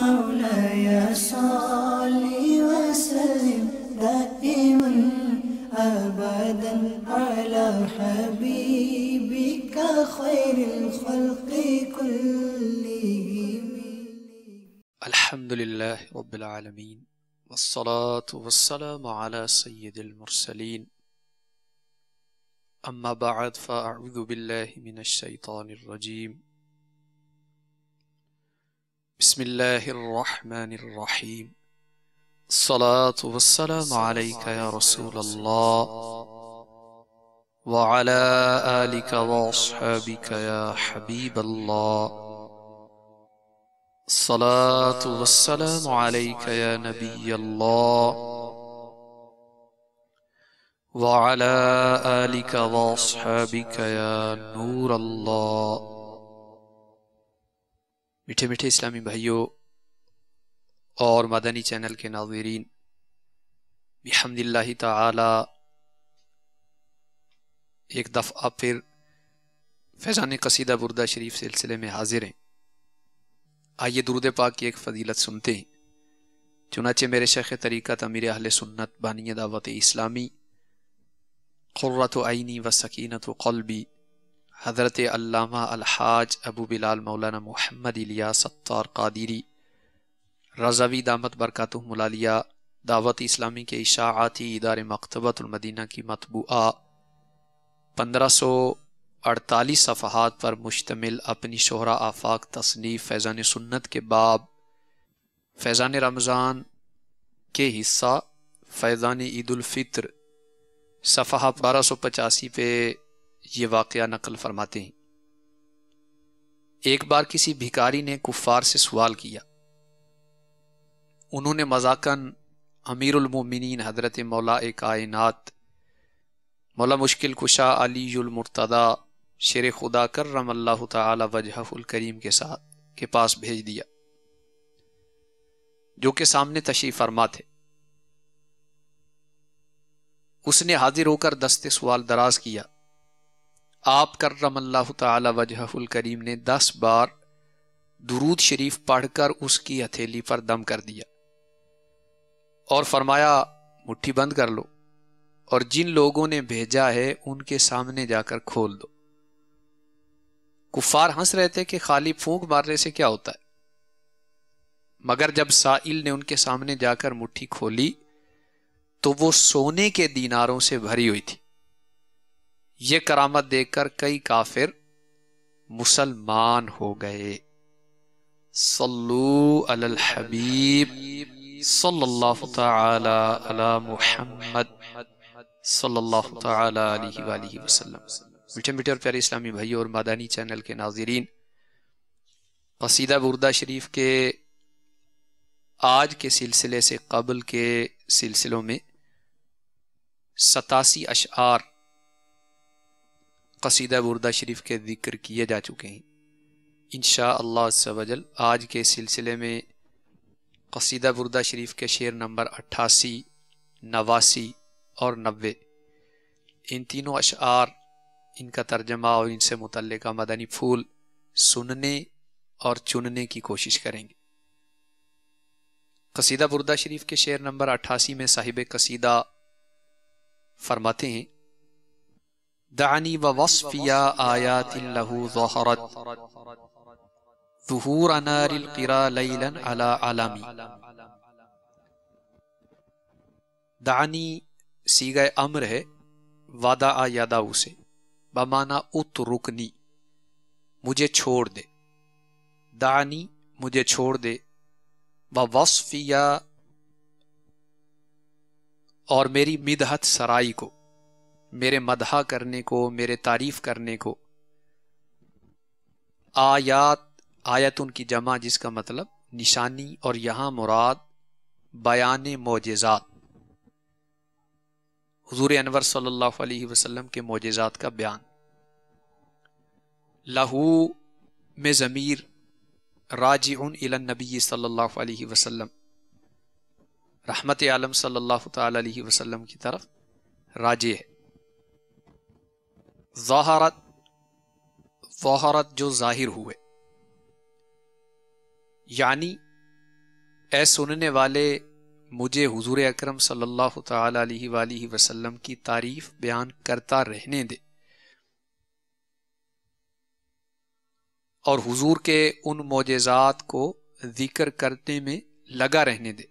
مولاي صل وسلم دائما أبدا على حبيبك خير الخلق كلهم. الحمد لله رب العالمين والصلاة والسلام على سيد المرسلين. أما بعد فأعوذ بالله من الشيطان الرجيم. بسم الله الرحمن الرحيم. الصلاة والسلام عليك يا رسول الله وعلى آلك وأصحابك يا حبيب الله. الصلاة والسلام عليك يا نبي الله وعلى آلك وأصحابك يا نور الله. میٹھے میٹھے اسلامی بھائیوں اور مدنی چینل کے ناظرین، بحمد اللہ تعالی ایک دفعہ پھر فیضان قصیدہ بردہ شریف سلسلے میں حاضر ہیں. آئیے درود پاک کی ایک فضیلت سنتے ہیں. چنانچہ میرے شیخ طریقت امیر اہل سنت بانی دعوت اسلامی قرۃ عینی و سکینۃ قلبی حضرت علامہ الحاج ابو بلال مولانا محمد الیاس ستار قادری رضوی دامت برکاتہم العالیہ دعوت اسلامی کے اشاعاتی ادارے مکتبۃ المدینہ کی مطبوعہ 1548 صفحات پر مشتمل اپنی شہرا آفاق تصنیف فیضان سنت کے باب فیضان رمضان کے حصہ فیضان عید الفطر صفحہ 1285 پہ یہ واقعہ نقل فرماتے ہیں. ایک بار کسی بھکاری نے کفار سے سوال کیا. انہوں نے مذاقاً امیر المومنین حضرت مولا کائنات مولا مشکل کشا علی المرتضی شیر خدا کرم اللہ تعالی وجہہ الکریم کے پاس بھیج دیا، جو کہ سامنے تشریف فرما تھے. اس نے حاضر ہو کر دست سوال دراز کیا. آپ کرم اللہ تعالی وجہہ الکریم نے 10 بار درود شریف پڑھ کر اس کی ہتھیلی پر دم کر دیا اور فرمایا مٹھی بند کر لو اور جن لوگوں نے بھیجا ہے ان کے سامنے جا کر کھول دو. کفار ہنس رہے تھے کہ خالی پھونک مارنے سے کیا ہوتا ہے، مگر جب سائل نے ان کے سامنے جا کر مٹھی کھولی تو وہ سونے کے دیناروں سے بھری ہوئی تھی. یہ کرامت دیکھ کر کئی کافر مسلمان ہو گئے. صلو علی الحبیب صلی اللہ تعالی علی محمد صلی اللہ تعالی علیہ وآلہ وسلم. میٹھے میٹھے اور پیارے اسلامی بھائیوں اور مدنی چینل کے ناظرین، قصیدہ بردہ شریف کے آج کے سلسلے سے قبل کے سلسلوں میں 87 اشعار قصیدہ بردہ شریف کے ذکر کیے جا چکے ہیں. انشاءاللہ عز و جل آج کے سلسلے میں قصیدہ بردہ شریف کے شعر نمبر 88، 89 اور 90 ان تینوں اشعار، ان کا ترجمہ اور ان سے متعلقہ مدنی پھول سننے اور چننے کی کوشش کریں گے. قصیدہ بردہ شریف کے شعر نمبر 88 میں صاحب قصیدہ فرماتے ہیں: دعنی و وصفیا آیات لہ ظہرت ظہور نار القرا لیلا علی عالمی. دعنی صیغہ امر ہے، وعدہ یدعو سے، بمعنی اترکنی، مجھے چھوڑ دے. دعنی مجھے چھوڑ دے، و وصفیا اور میری مدحت سرائی کو، میرے مدحہ کرنے کو، میرے تعریف کرنے کو. آیت ان کی جمع جس کا مطلب نشانی، اور یہاں مراد بیان معجزات، حضور انور صلی اللہ علیہ وسلم کے معجزات کا بیان. لہو میں ضمیر راجع الی النبی صلی اللہ علیہ وسلم، رحمت عالم صلی اللہ تعالی علیہ وسلم کی طرف راجع ہے. ظہرت جو ظاہر ہوئے، یعنی اے سننے والے مجھے حضور اکرم صلی اللہ تعالی علیہ وآلہ وسلم کی تعریف بیان کرتا رہنے دے اور حضور کے ان معجزات کو ذکر کرنے میں لگا رہنے دے۔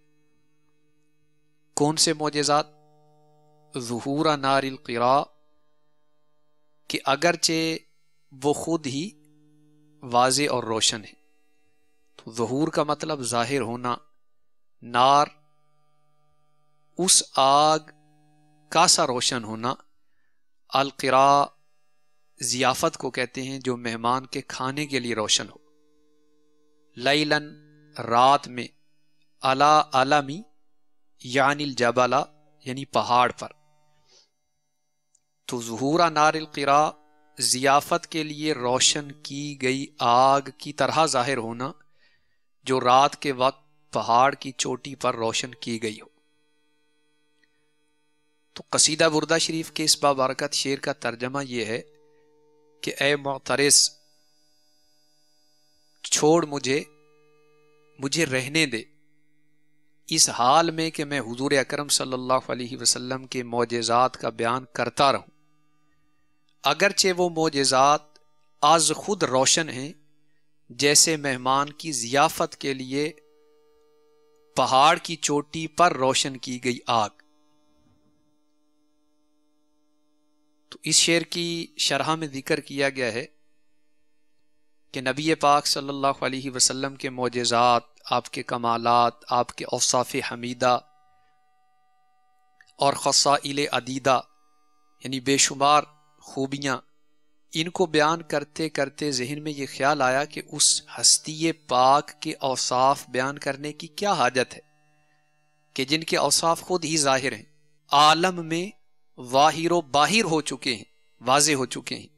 کون سے معجزات؟ ظہور نار القراء، کہ اگرچہ وہ خود ہی واضح اور روشن ہے، تو ظہور کا مطلب ظاہر ہونا، نار اس آگ کا سا روشن ہونا، القراء ضیافت کو کہتے ہیں جو مہمان کے کھانے کے لیے روشن ہو، لیلن رات میں، علی علمی یعنی الجبل یعنی پہاڑ پر، تو ظہور نار القراء ضیافت کے لیے روشن کی گئی آگ کی طرح ظاہر ہونا جو رات کے وقت پہاڑ کی چوٹی پر روشن کی گئی ہو۔ تو قصیدہ بردہ شریف کے اس بابرکت شعر کا ترجمہ یہ ہے کہ اے معترض چھوڑ مجھے رہنے دے اس حال میں کہ میں حضور اکرم صلی اللہ علیہ وسلم کے معجزات کا بیان کرتا رہوں، اگرچہ وہ معجزات از خود روشن ہیں جیسے مہمان کی ضیافت کے لیے پہاڑ کی چوٹی پر روشن کی گئی آگ۔ تو اس شعر کی شرح میں ذکر کیا گیا ہے کہ نبی پاک صلی اللہ علیہ وسلم کے معجزات، آپ کے کمالات، آپ کے اوصاف حمیدہ اور خصائل عدیدہ یعنی بے شمار خوبیاں، ان کو بیان کرتے کرتے ذہن میں یہ خیال آیا کہ اس ہستی پاک کے اوصاف بیان کرنے کی کیا حاجت ہے کہ جن کے اوصاف خود ہی ظاہر ہیں، عالم میں ظاہر و باہر ہو چکے ہیں، واضح ہو چکے ہیں،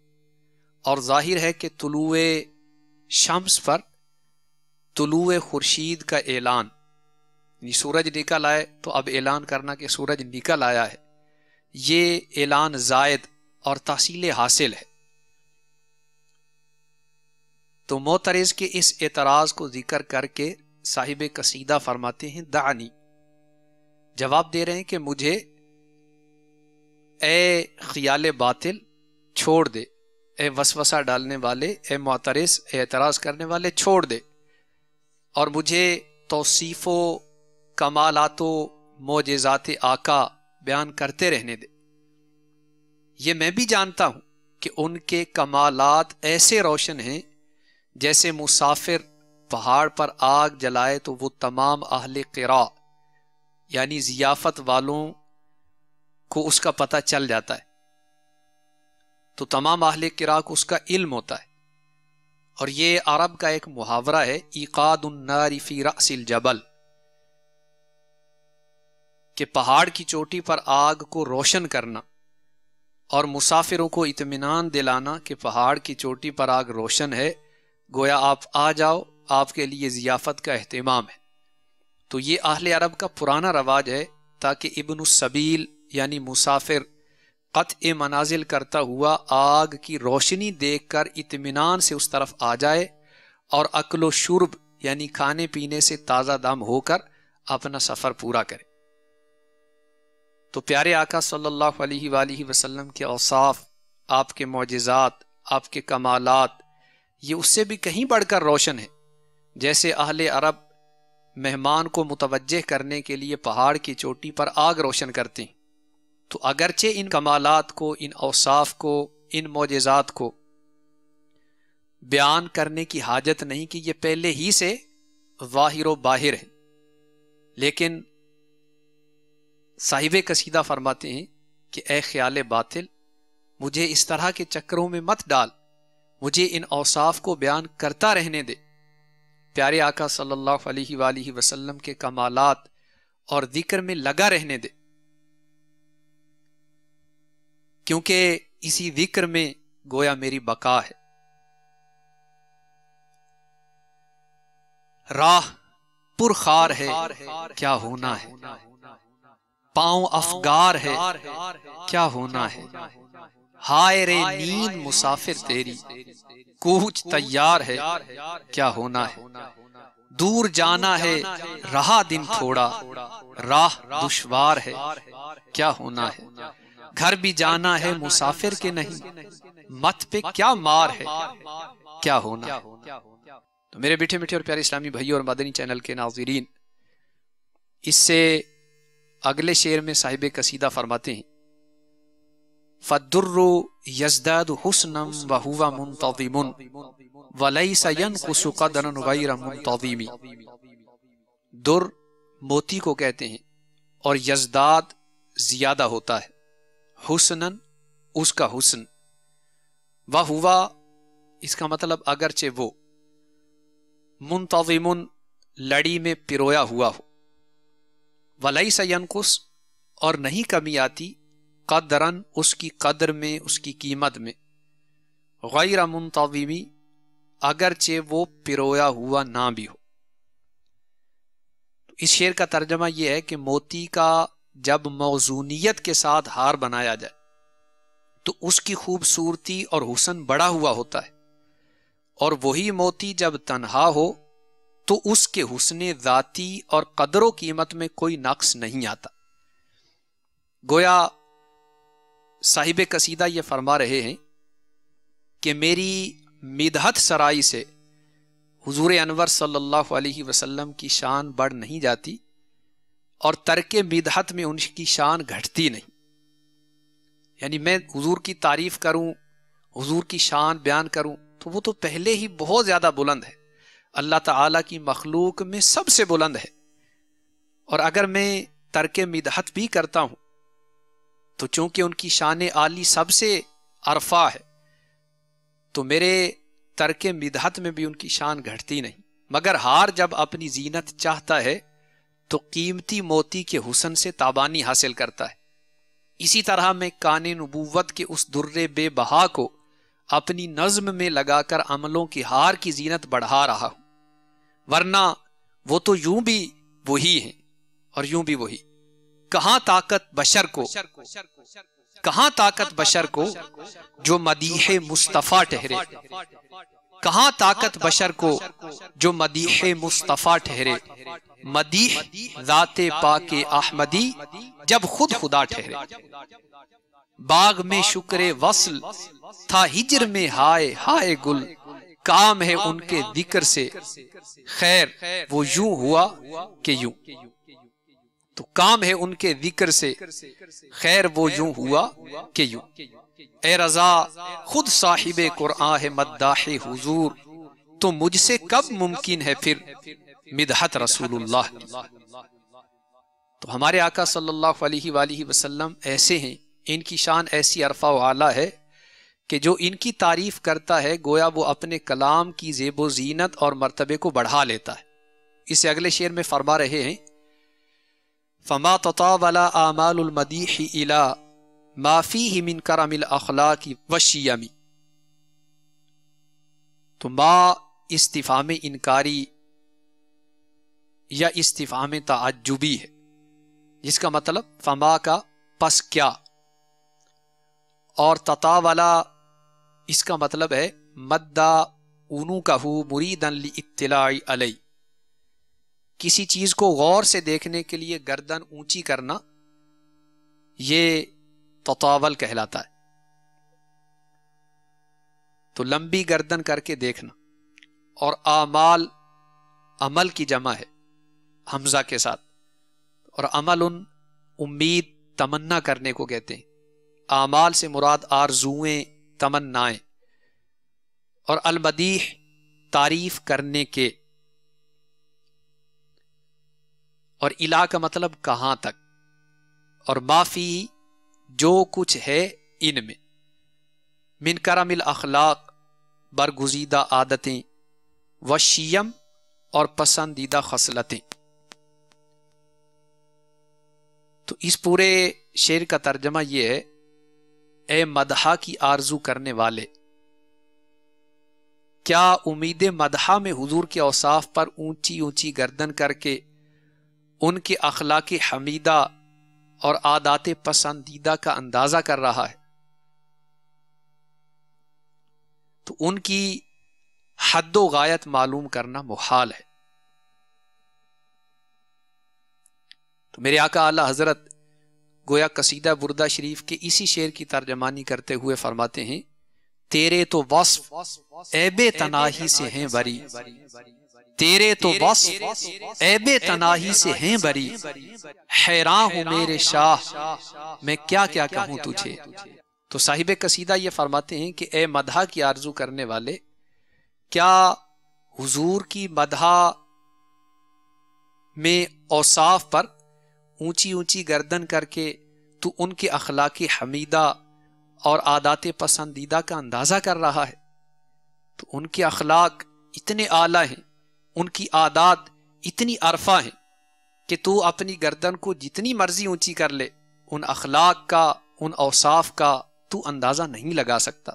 اور ظاہر ہے کہ طلوع شمس پر طلوع خورشید کا اعلان، یعنی سورج نکل آئے تو اب اعلان کرنا کہ سورج نکل آیا ہے، یہ اعلان زائد اور تحصیل حاصل ہے۔ تو معترض کے اس اعتراض کو ذکر کر کے صاحب قصیدہ فرماتے ہیں دعنی، جواب دے رہے ہیں کہ مجھے اے خیال باطل چھوڑ دے، اے وسوسہ ڈالنے والے، اے معترض، اے اعتراض کرنے والے چھوڑ دے، اور مجھے توصیف و کمالات و معجزات آقا بیان کرتے رہنے دے۔ یہ میں بھی جانتا ہوں کہ ان کے کمالات ایسے روشن ہیں جیسے مسافر پہاڑ پر آگ جلائے تو وہ تمام اہل قراء یعنی ضیافت والوں کو اس کا پتہ چل جاتا ہے، تو تمام اہل قراء کو اس کا علم ہوتا ہے۔ اور یہ عرب کا ایک محاورہ ہے، ایقاد النار فی رأس الجبل، کہ پہاڑ کی چوٹی پر آگ کو روشن کرنا اور مسافروں کو اطمینان دلانا کہ پہاڑ کی چوٹی پر آگ روشن ہے، گویا آپ آ جاؤ، آپ کے لیے ضیافت کا اہتمام ہے۔ تو یہ اہل عرب کا پرانا رواج ہے تاکہ ابن السبیل یعنی مسافر قطع منازل کرتا ہوا آگ کی روشنی دیکھ کر اطمینان سے اس طرف آ جائے اور اکل و شرب یعنی کھانے پینے سے تازہ دم ہو کر اپنا سفر پورا کرے۔ تو پیارے آقا صلی اللہ علیہ وآلہ وسلم کے اوصاف، آپ کے معجزات، آپ کے کمالات، یہ اس سے بھی کہیں بڑھ کر روشن ہے۔ جیسے اہل عرب مہمان کو متوجہ کرنے کے لیے پہاڑ کی چوٹی پر آگ روشن کرتے ہیں، تو اگرچہ ان کمالات کو، ان اوصاف کو، ان معجزات کو بیان کرنے کی حاجت نہیں کہ یہ پہلے ہی سے ظاہر و باہر ہے، لیکن صاحب قصیدہ فرماتے ہیں کہ اے خیال باطل مجھے اس طرح کے چکروں میں مت ڈال، مجھے ان اوصاف کو بیان کرتا رہنے دے، پیارے آقا صلی اللہ علیہ وآلہ وسلم کے کمالات اور ذکر میں لگا رہنے دے، کیونکہ اسی ذکر میں گویا میری بقا ہے۔ راہ پرخار ہے کیا ہونا ہے، پاؤں افگار ہے کیا ہونا ہے، ہائے رے نیند مسافر تیری کوچ تیار ہے کیا ہونا ہے، دور جانا ہے رہا دن تھوڑا، راہ دشوار ہے کیا ہونا ہے، گھر بھی جانا ہے مسافر کے نہیں، مت پہ کیا مار ہے کیا ہونا ہے۔ تو میرے میٹھے میٹھے اور پیارے اسلامی بھائیوں اور مدنی چینل کے ناظرین، اس سے اگلے شعر میں صاحب قصیدہ فرماتے ہیں فَالدُّرُّ يَزْدَادُ حُسْنًا وَهُوَ مُنْتَظِمٌ وَلَيْسَ يَنْقُصُ قَدْرًا غَيْرَ مُنْتَظِمِ۔ در موتی کو کہتے ہیں، اور یزداد زیادہ ہوتا ہے، حسنًا اس کا حسن، وَهُوَ اس کا مطلب اگرچہ وہ، منتظم لڑی میں پرویا ہوا ہو، وَلَيْسَ يَنْقُصُ اور نہیں کمی آتی، قدراً اس کی قدر میں، اس کی قیمت میں، غیر منتظمی اگرچہ وہ پرویا ہوا نہ بھی ہو۔ تو اس شعر کا ترجمہ یہ ہے کہ موتی کا جب موزونیت کے ساتھ ہار بنایا جائے تو اس کی خوبصورتی اور حسن بڑا ہوا ہوتا ہے، اور وہی موتی جب تنہا ہو تو اس کے حسن ذاتی اور قدر و قیمت میں کوئی نقص نہیں آتا۔ گویا صاحب قصیدہ یہ فرما رہے ہیں کہ میری مدحت سرائی سے حضور انور صلی اللہ علیہ وسلم کی شان بڑھ نہیں جاتی، اور ترک مدحت میں ان کی شان گھٹتی نہیں۔ یعنی میں حضور کی تعریف کروں، حضور کی شان بیان کروں تو وہ تو پہلے ہی بہت زیادہ بلند ہے، اللہ تعالیٰ کی مخلوق میں سب سے بلند ہے، اور اگر میں ترک مدحت بھی کرتا ہوں تو چونکہ ان کی شان عالی سب سے ارفع ہے تو میرے ترک مدحت میں بھی ان کی شان گھٹتی نہیں، مگر ہار جب اپنی زینت چاہتا ہے تو قیمتی موتی کے حسن سے تابانی حاصل کرتا ہے۔ اسی طرح میں کان نبوت کے اس در بے بہا کو اپنی نظم میں لگا کر عملوں کی ہار کی زینت بڑھا رہا ہوں، ورنہ وہ تو یوں بھی وہی ہیں اور یوں بھی وہی۔ کہاں طاقت بشر کو، کہاں طاقت بشر کو جو مدیح مصطفیٰ ٹھہرے، کہاں طاقت بشر کو جو مدیح مصطفیٰ ٹھہرے، مدیح ذات پاک احمدی جب خود خدا ٹھہرے۔ باغ میں شکر وصل تھا ہجر میں ہائے ہائے گل، کام ہے ان کے ذکر سے خیر وہ یوں ہوا کہ یوں۔ تو کام ہے ان کے ذکر سے خیر وہ یوں ہوا کہ یوں۔ اے رضا خود صاحب قرآن ہے مداح حضور، تو مجھ سے کب ممکن ہے پھر مدحت رسول اللہ کی۔ تو ہمارے آقا صلی اللہ علیہ وآلہ وسلم ایسے ہیں، ان کی شان ایسی عرفہ و اعلیٰ ہے کہ جو ان کی تعریف کرتا ہے گویا وہ اپنے کلام کی زیب و زینت اور مرتبے کو بڑھا لیتا ہے۔ اسے اگلے شعر میں فرما رہے ہیں فما تطاول آمال المدیح الى ما فیہ من کرم الاخلاق والشیم۔ تو ما استفہام انکاری یا استفہام تعجبی ہے، جس کا مطلب فما کا پس کیا، اور تطاولا اس کا مطلب ہے مدّا عنقہ مریدا لاطلاع علی، کسی چیز کو غور سے دیکھنے کے لیے گردن اونچی کرنا، یہ تطاول کہلاتا ہے۔ تو لمبی گردن کر کے دیکھنا، اور اعمال عمل کی جمع ہے حمزہ کے ساتھ، اور عمل امید تمنا کرنے کو کہتے ہیں۔ اعمال سے مراد آرزوئیں، تمنائیں، اور المدیح تعریف کرنے کے، اور الہ کا مطلب کہاں تک، اور معافی جو کچھ ہے ان میں، من کرم الاخلاق برگزیدہ عادتیں، وشیم اور پسندیدہ خصلتیں۔ تو اس پورے شعر کا ترجمہ یہ ہے، اے مدحہ کی آرزو کرنے والے، کیا امید مدحہ میں حضور کے اوصاف پر اونچی اونچی گردن کر کے ان کے اخلاق حمیدہ اور عادات پسندیدہ کا اندازہ کر رہا ہے؟ تو ان کی حد و غایت معلوم کرنا محال ہے، تو میرے آقا اعلیٰ حضرت گویا قصیدہ بردہ شریف کے اسی شعر کی ترجمانی کرتے ہوئے فرماتے ہیں، تیرے تو وصف عیب تناہی سے ہیں بری، تیرے تو وصف عیب تناہی سے ہیں بری، حیران ہوں میرے شاہ میں کیا کیا کہوں تجھے۔ تو صاحب قصیدہ یہ فرماتے ہیں کہ اے مدح کی آرزو کرنے والے، کیا حضور کی مدح میں اوصاف پر اونچی اونچی گردن کر کے تو ان کے اخلاق حمیدہ اور عادات پسندیدہ کا اندازہ کر رہا ہے؟ تو ان کے اخلاق اتنے اعلیٰ ہیں، ان کی عادات اتنی عرفہ ہیں کہ تو اپنی گردن کو جتنی مرضی اونچی کر لے، ان اخلاق کا، ان اوصاف کا تو اندازہ نہیں لگا سکتا۔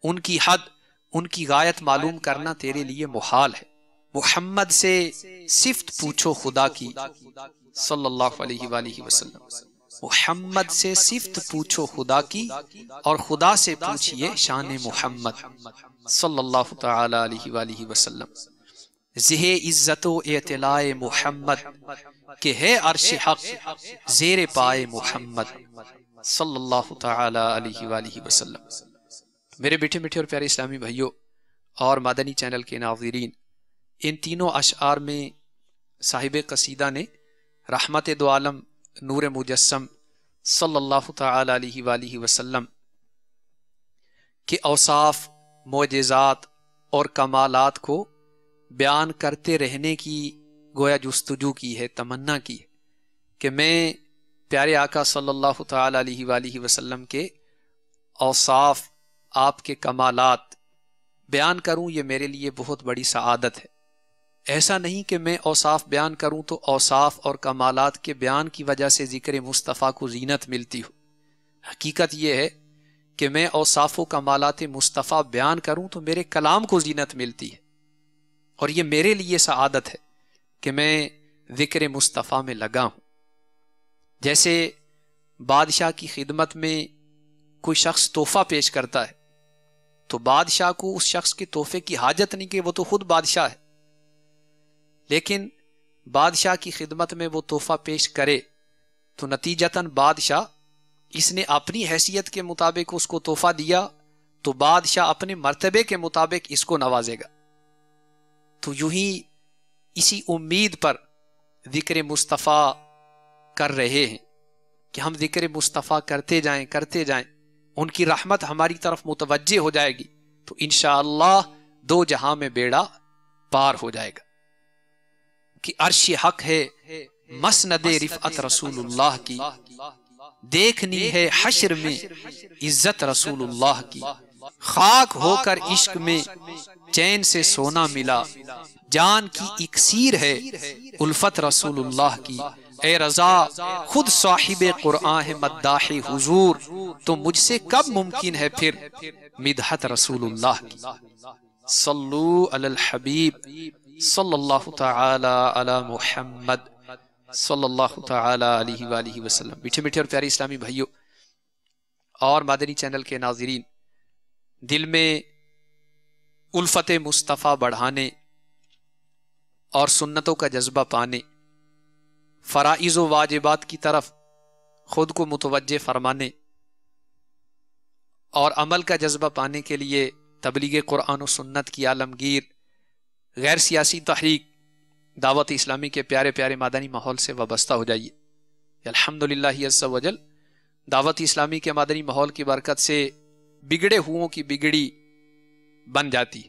ان کی حد، ان کی غایت معلوم کرنا تیرے لیے محال ہے۔ محمد سے صفت پوچھو خدا کی صلی اللہ علیہ وآلہ وسلم، محمد سے صفت پوچھو خدا کی اور خدا سے پوچھئے شان محمد صلی اللہ تعالی علیہ وآلہ وسلم۔ زہ عزت و اطلاع محمد کہ ہے عرش حق زیر پائے محمد صلی اللہ تعالی علیہ وآلہ وسلم۔ میرے میٹھے میٹھے اور پیارے اسلامی بھائیوں اور مدنی چینل کے ناظرین، ان تینوں اشعار میں صاحب قصیدہ نے رحمت دو عالم نور مجسم صلی اللہ تعالی علیہ وآلہ وسلم کے اوصاف، معجزات اور کمالات کو بیان کرتے رہنے کی گویا جستجو کی ہے، تمنا کی ہے کہ میں پیارے آقا صلی اللہ تعالی علیہ وآلہ وسلم کے اوصاف، آپ کے کمالات بیان کروں۔ یہ میرے لیے بہت بڑی سعادت ہے۔ ایسا نہیں کہ میں اوصاف بیان کروں تو اوصاف اور کمالات کے بیان کی وجہ سے ذکر مصطفیٰ کو زینت ملتی ہو۔ حقیقت یہ ہے کہ میں اوصاف و کمالات مصطفیٰ بیان کروں تو میرے کلام کو زینت ملتی ہے، اور یہ میرے لیے سعادت ہے کہ میں ذکر مصطفیٰ میں لگا ہوں۔ جیسے بادشاہ کی خدمت میں کوئی شخص تحفہ پیش کرتا ہے تو بادشاہ کو اس شخص کے تحفے کی حاجت نہیں کہ وہ تو خود بادشاہ ہے، لیکن بادشاہ کی خدمت میں وہ تحفہ پیش کرے تو نتیجتاً بادشاہ، اس نے اپنی حیثیت کے مطابق اس کو تحفہ دیا تو بادشاہ اپنے مرتبے کے مطابق اس کو نوازے گا۔ تو یوں ہی اسی امید پر ذکر مصطفیٰ کر رہے ہیں کہ ہم ذکر مصطفیٰ کرتے جائیں، ان کی رحمت ہماری طرف متوجہ ہو جائے گی تو انشاءاللہ دو جہاں میں بیڑا پار ہو جائے گا۔ کہ عرش حق ہے مسند رفعت رسول اللہ کی، دیکھنی ہے حشر میں عزت رسول اللہ کی، خاک ہو کر عشق میں چین سے سونا ملا، جان کی اکسیر ہے الفت رسول اللہ کی۔ اے رضا خود صاحب قرآن ہے مداح حضور، تو مجھ سے کب ممکن ہے پھر مدحت رسول اللہ کی۔ صلو علی الحبیب صلی اللہ تعالی علی محمد صلی اللہ تعالی علیہ وآلہ وسلم۔ میٹھے میٹھے اور پیارے اسلامی بھائیوں اور مدنی چینل کے ناظرین، دل میں الفت مصطفیٰ بڑھانے اور سنتوں کا جذبہ پانے، فرائض و واجبات کی طرف خود کو متوجہ فرمانے اور عمل کا جذبہ پانے کے لیے تبلیغ قرآن و سنت کی عالمگیر غیر سیاسی تحریک دعوت اسلامی کے پیارے پیارے مدنی ماحول سے وابستہ ہو جائیے۔ الحمدللہ عز و جل دعوت اسلامی کے مدنی ماحول کی برکت سے بگڑے ہوئوں کی بگڑی بن جاتی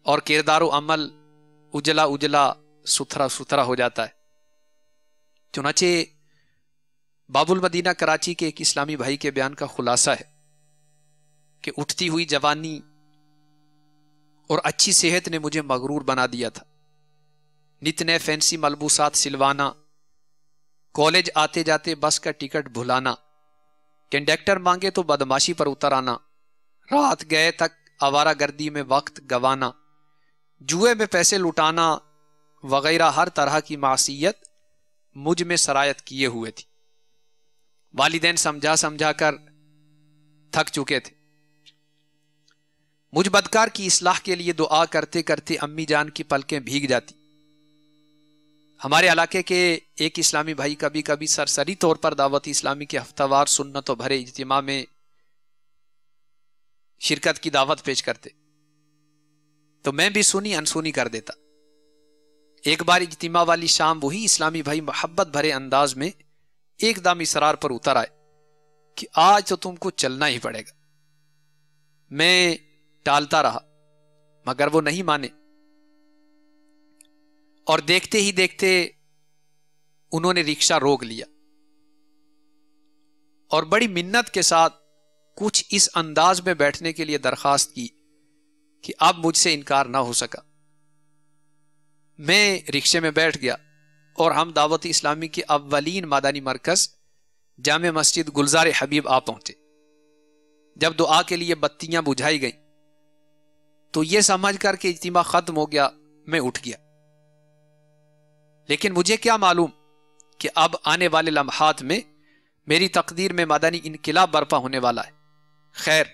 اور کردار و عمل اجلا اجلا ستھرا ستھرا ہو جاتا ہے۔ چنانچہ باب المدینہ کراچی کے ایک اسلامی بھائی کے بیان کا خلاصہ ہے کہ اٹھتی ہوئی جوانی اور اچھی صحت نے مجھے مغرور بنا دیا تھا، نت نئے فینسی ملبوسات سلوانا، کالج آتے جاتے بس کا ٹکٹ بھلانا، کنڈکٹر مانگے تو بدماشی پر اتر آنا، رات گئے تک آوارہ گردی میں وقت گوانا، جوئے میں پیسے لٹانا وغیرہ ہر طرح کی معصیت مجھ میں سرایت کیے ہوئے تھی۔ والدین سمجھا سمجھا کر تھک چکے تھے۔ مجھ بدکار کی اصلاح کے لیے دعا کرتے کرتے امی جان کی پلکیں بھیگ جاتی۔ ہمارے علاقے کے ایک اسلامی بھائی کبھی کبھی سرسری طور پر دعوت اسلامی کے ہفتہ وار سنتوں بھرے اجتماع میں شرکت کی دعوت پیش کرتے، تو میں بھی سنی انسونی کر دیتا۔ ایک بار اجتماع والی شام وہی اسلامی بھائی محبت بھرے انداز میں ایک دم اصرار پر اتر آئے کہ آج تو تم کو چلنا ہی پڑے گا۔ میں ٹالتا رہا مگر وہ نہیں مانے، اور دیکھتے ہی دیکھتے انہوں نے رکشہ روک لیا اور بڑی منت کے ساتھ کچھ اس انداز میں بیٹھنے کے لیے درخواست کی کہ اب مجھ سے انکار نہ ہو سکا۔ میں رکشے میں بیٹھ گیا اور ہم دعوت اسلامی کے اولین مادانی مرکز جامع مسجد گلزار حبیب آ پہنچے۔ جب دعا کے لیے بتیاں بجھائی گئیں تو یہ سمجھ کر کہ اجتماع ختم ہو گیا میں اٹھ گیا، لیکن مجھے کیا معلوم کہ اب آنے والے لمحات میں میری تقدیر میں مدنی انقلاب برپا ہونے والا ہے۔ خیر،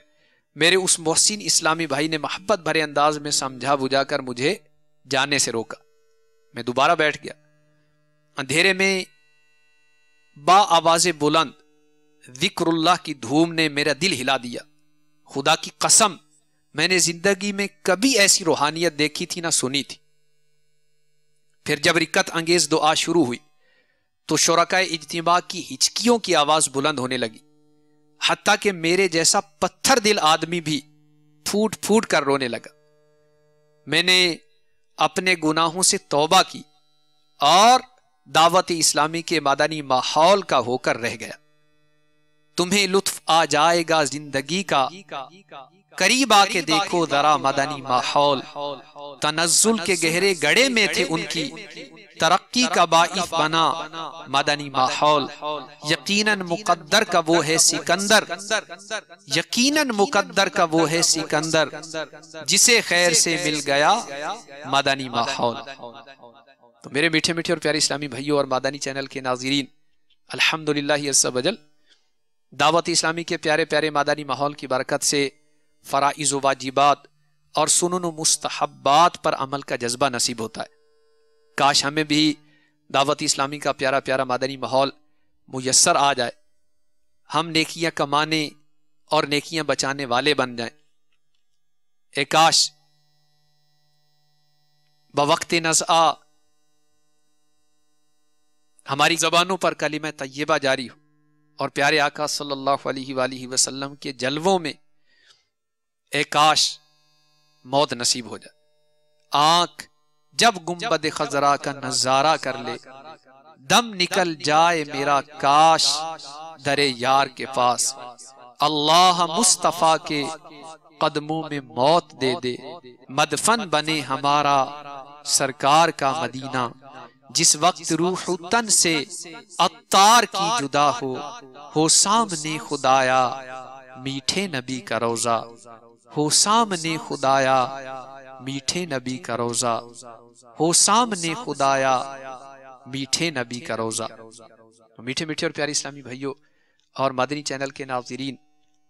میرے اس محسن اسلامی بھائی نے محبت بھرے انداز میں سمجھا بجھا کر مجھے جانے سے روکا۔ میں دوبارہ بیٹھ گیا۔ اندھیرے میں با آواز بلند ذکر اللہ کی دھوم نے میرا دل ہلا دیا۔ خدا کی قسم میں نے زندگی میں کبھی ایسی روحانیت دیکھی تھی نہ سنی تھی۔ پھر جب رکت انگیز دعا شروع ہوئی تو شرکائے اجتماع کی ہچکیوں کی آواز بلند ہونے لگی، حتیٰ کہ میرے جیسا پتھر دل آدمی بھی پھوٹ پھوٹ کر رونے لگا۔ میں نے اپنے گناہوں سے توبہ کی اور دعوت اسلامی کے مدنی ماحول کا ہو کر رہ گیا۔ تمہیں لطف آ جائے گا زندگی کا، قریب آ کے دیکھو ذرا مدنی ماحول۔ تنزل کے گہرے گڑھے میں تھے ان کی، ترقی کا باعث بنا مدنی ماحول۔ یقیناً مقدر کا وہ ہے سکندر، یقیناً مقدر کا وہ ہے سکندر، جسے خیر سے مل گیا مدنی ماحول۔ تو میرے میٹھے میٹھے اور پیارے اسلامی بھائیوں اور مدنی چینل کے ناظرین، الحمدللہ عز و جل دعوت اسلامی کے پیارے پیارے مدنی ماحول کی برکت سے فرائض و واجبات اور سنن و مستحبات پر عمل کا جذبہ نصیب ہوتا ہے۔ کاش ہمیں بھی دعوت اسلامی کا پیارا پیارا مدنی ماحول میسر آ جائے، ہم نیکیاں کمانے اور نیکیاں بچانے والے بن جائیں۔ اے کاش بوقت نزع ہماری زبانوں پر کلمہ طیبہ جاری ہو اور پیارے آقا صلی اللہ علیہ وآلہ وسلم کے جلووں میں اے کاش موت نصیب ہو جائے۔ آنکھ جب گنبد خضرا کا نظارہ کر لے، دم نکل جائے میرا کاش در یار کے پاس۔ اللہ مصطفیٰ کے قدموں میں موت دے دے، مدفن بنے ہمارا سرکار کا مدینہ۔ جس وقت روح تن سے عطار کی جدا ہو سامنے خدایا میٹھے نبی کا روضہ، ہو سامنے خدایا میٹھے نبی کا روضہ، ہو سامنے خدایا میٹھے نبی کا روضہ۔ میٹھے میٹھے اور پیارے اسلامی بھائیوں اور مدنی چینل کے ناظرین،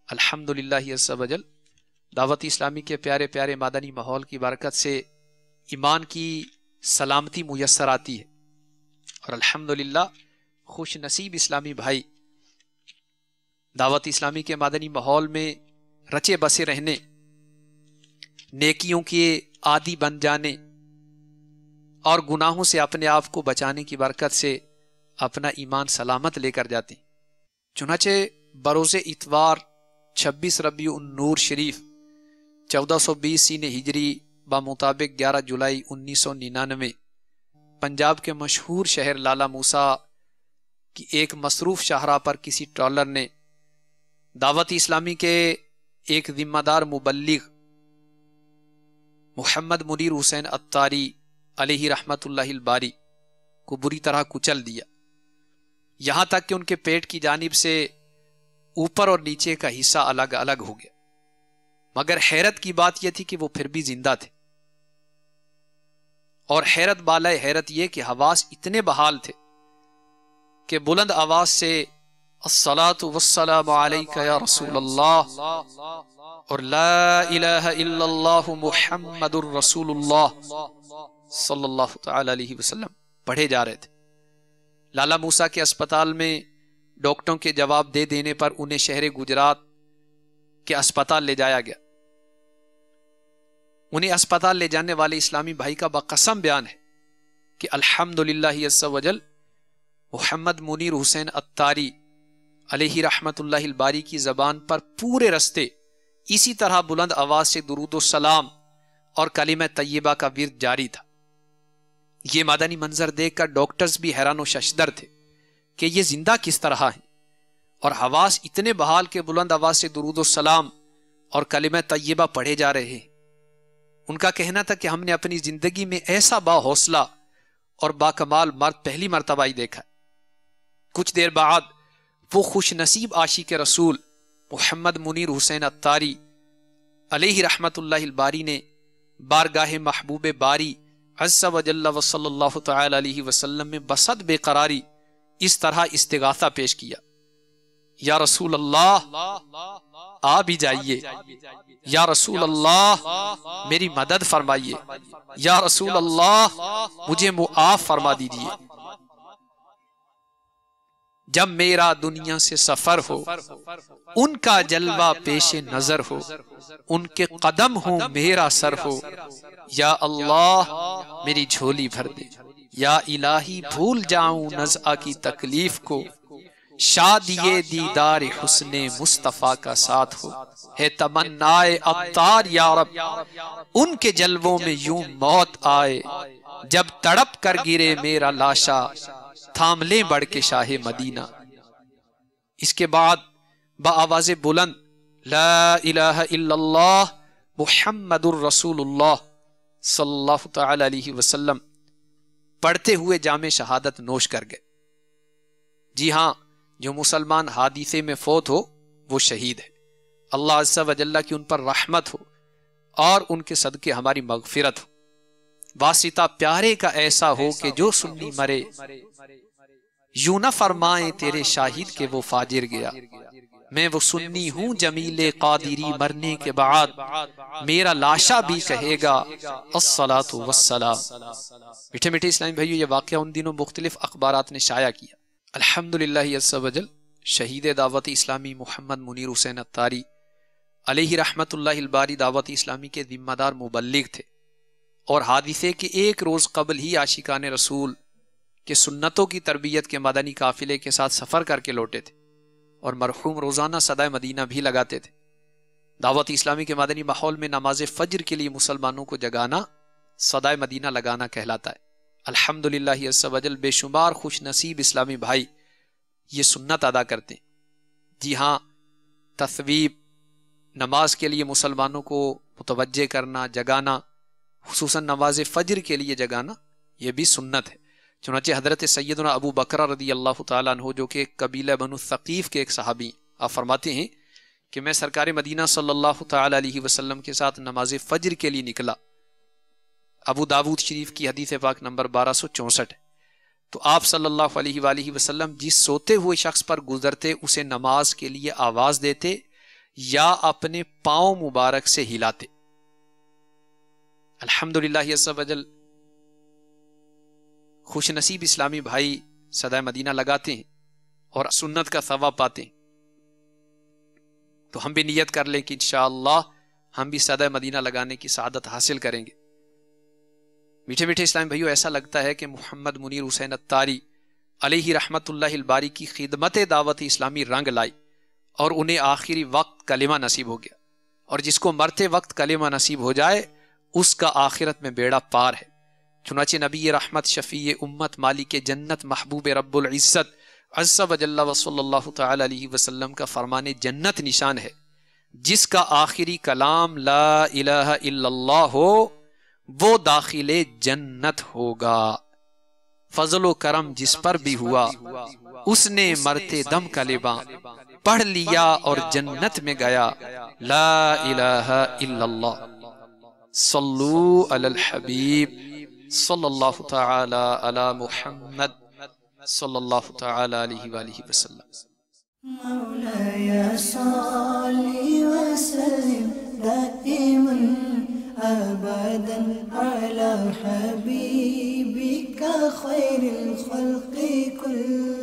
الحمدللہ عز و جل دعوت اسلامی کے پیارے پیارے مدنی ماحول کی برکت سے ایمان کی سلامتی میسر آتی ہے، اور الحمدللہ خوش نصیب اسلامی بھائی دعوت اسلامی کے مدنی ماحول میں رچے بسے رہنے، نیکیوں کے عادی بن جانے اور گناہوں سے اپنے آپ کو بچانے کی برکت سے اپنا ایمان سلامت لے کر جاتے ہیں۔ چنانچہ بروز اتوار 26 ربیع النور شریف 1420 سین ہجری بمطابق 11 جولائی 1999 پنجاب کے مشہور شہر لالا موسیٰ کی ایک مصروف شاہراہ پر کسی ٹرالر نے دعوت اسلامی کے ایک ذمہ دار مبلغ محمد منیر حسین عطاری علیہ رحمت اللہ الباری کو بری طرح کچل دیا، یہاں تک کہ ان کے پیٹ کی جانب سے اوپر اور نیچے کا حصہ الگ الگ ہو گیا۔ مگر حیرت کی بات یہ تھی کہ وہ پھر بھی زندہ تھے، اور حیرت بالائے حیرت یہ کہ حواس اتنے بحال تھے کہ بلند آواز سے الصلاۃ والسلام علیک یا رسول اللہ اور لا الہ الا اللہ محمد الرسول اللہ صلی اللہ تعالی علیہ وسلم پڑھے جا رہے تھے۔ لالا موسیٰ کے اسپتال میں ڈاکٹروں کے جواب دے دینے پر انہیں شہر گجرات کے اسپتال لے جایا گیا۔ انہیں اسپتال لے جانے والے اسلامی بھائی کا باقسم بیان ہے کہ الحمدللہ عز وجل محمد منیر حسین عطاری علیہ رحمت اللہ الباری کی زبان پر پورے رستے اسی طرح بلند آواز سے درود و سلام اور کلمہ طیبہ کا ورد جاری تھا۔ یہ مدنی منظر دیکھ کر ڈاکٹرز بھی حیران و ششدر تھے کہ یہ زندہ کس طرح ہیں، اور حواس اتنے بحال کے بلند آواز سے درود و سلام اور کلمہ طیبہ پڑھے جا رہے ہیں۔ ان کا کہنا تھا کہ ہم نے اپنی زندگی میں ایسا با حوصلہ اور با کمال مرد پہلی مرتبہ ہی دیکھا۔ کچھ دیر بعد وہ خوش نصیب عاشق رسول محمد منیر حسین عطاری علیہ رحمت اللہ الباری نے بارگاہ محبوب باری عز و جل و صلی اللہ تعالی علیہ وسلم میں بصد بے قراری اس طرح استغاثہ پیش کیا: یا رسول اللہ آ بھی جائیے، یا رسول اللہ میری مدد فرمائیے، یا رسول اللہ مجھے معاف فرما دیجیے۔ جب میرا دنیا سے سفر ہو ان کا جلوہ پیش نظر ہو، ان کے قدم ہو میرا سر ہو، یا اللہ میری جھولی بھر دے، یا الہی بھول جاؤں نزعہ کی تکلیف کو، شادیے دیدار حسن مصطفیٰ کا ساتھ ہو، ہے تمنائے عطار یا رب ان کے جلووں میں یوں موت آئے، جب تڑپ کر گرے میرا لاشا تھام لیں بڑھ کے شاہ مدینہ۔ اس کے بعد بآواز بلند لا الہ الا اللہ محمد الرسول اللہ صلی اللہ تعالی علیہ وسلم پڑھتے ہوئے جام شہادت نوش کر گئے۔ جی ہاں، جو مسلمان حادثے میں فوت ہو وہ شہید ہے۔ اللہ عز و جل کی ان پر رحمت ہو اور ان کے صدقے ہماری مغفرت ہو۔ واسطہ پیارے کا ایسا ہو کہ جو سنی مرے، یوں نہ فرمائیں تیرے شاہد کہ وہ فاجر گیا۔ میں وہ سنی ہوں جمیل قادری، مرنے کے بعد میرا لاشا بھی کہے گا الصلاۃ والسلام۔ میٹھے میٹھے اسلامی بھائیو، یہ واقعہ ان دنوں مختلف اخبارات نے شائع کیا۔ الحمدللہ عز وجل شہید دعوت اسلامی محمد منیر حسین عطاری علیہ رحمت اللہ الباری دعوت اسلامی کے ذمہ دار مبلغ تھے، اور حادثے کے ایک روز قبل ہی عاشقان رسول کے سنتوں کی تربیت کے مدنی قافلے کے ساتھ سفر کر کے لوٹے تھے، اور مرحوم روزانہ صدائے مدینہ بھی لگاتے تھے۔ دعوت اسلامی کے مدنی ماحول میں نماز فجر کے لیے مسلمانوں کو جگانا صدائے مدینہ لگانا کہلاتا ہے۔ الحمدللہ عز وجل بے شمار خوش نصیب اسلامی بھائی یہ سنت ادا کرتے ہیں۔ جی ہاں، تثویب نماز کے لیے مسلمانوں کو متوجہ کرنا، جگانا، خصوصاً نماز فجر کے لیے جگانا، یہ بھی سنت ہے۔ چنانچہ حضرت سیدنا ابو بکر رضی اللہ تعالیٰ عنہ، جو کہ قبیلہ بنو ثقیف کے ایک صحابی، آپ فرماتے ہیں کہ میں سرکار مدینہ صلی اللہ تعالیٰ علیہ وسلم کے ساتھ نماز فجر کے لیے نکلا۔ ابو داود شریف کی حدیث پاک نمبر 1264 ہے۔ تو آپ صلی اللہ علیہ وآلہ وسلم جس سوتے ہوئے شخص پر گزرتے اسے نماز کے لیے آواز دیتے یا اپنے پاؤں مبارک سے ہلاتے۔ الحمدللہ عز وجل خوش نصیب اسلامی بھائی صدائے مدینہ لگاتے ہیں اور سنت کا ثواب پاتے ہیں۔ تو ہم بھی نیت کر لیں کہ انشاءاللہ ہم بھی صدائے مدینہ لگانے کی سعادت حاصل کریں گے۔ میٹھے میٹھے اسلامی بھائیو، ایسا لگتا ہے کہ محمد منیر حسین عطاری علیہ رحمت اللہ الباری کی خدمت دعوت اسلامی رنگ لائی اور انہیں آخری وقت کلمہ نصیب ہو گیا، اور جس کو مرتے وقت کلمہ نصیب ہو جائے اس کا آخرت میں بیڑا پار ہے۔ چنانچہ نبی رحمت، شفیع امت، مالک جنت، محبوب رب العزت عز و جل و صلی اللہ تعالی علیہ وسلم کا فرمان جنت نشان ہے، جس کا آخری کلام لا الہ الا اللہ ہو وہ داخل جنت ہوگا۔ فضل و کرم جس پر بھی ہوا اس نے مرتے دم کلمہ پڑھ لیا اور جنت میں گیا۔ لا الہ الا اللہ۔ صلو علی الحبیب صلی اللہ تعالی علی محمد صلی اللہ تعالی علیہ وآلہ وسلم۔ مولاي صل وسلم دائما أبدا على حبيبك خير الخلق كلهم.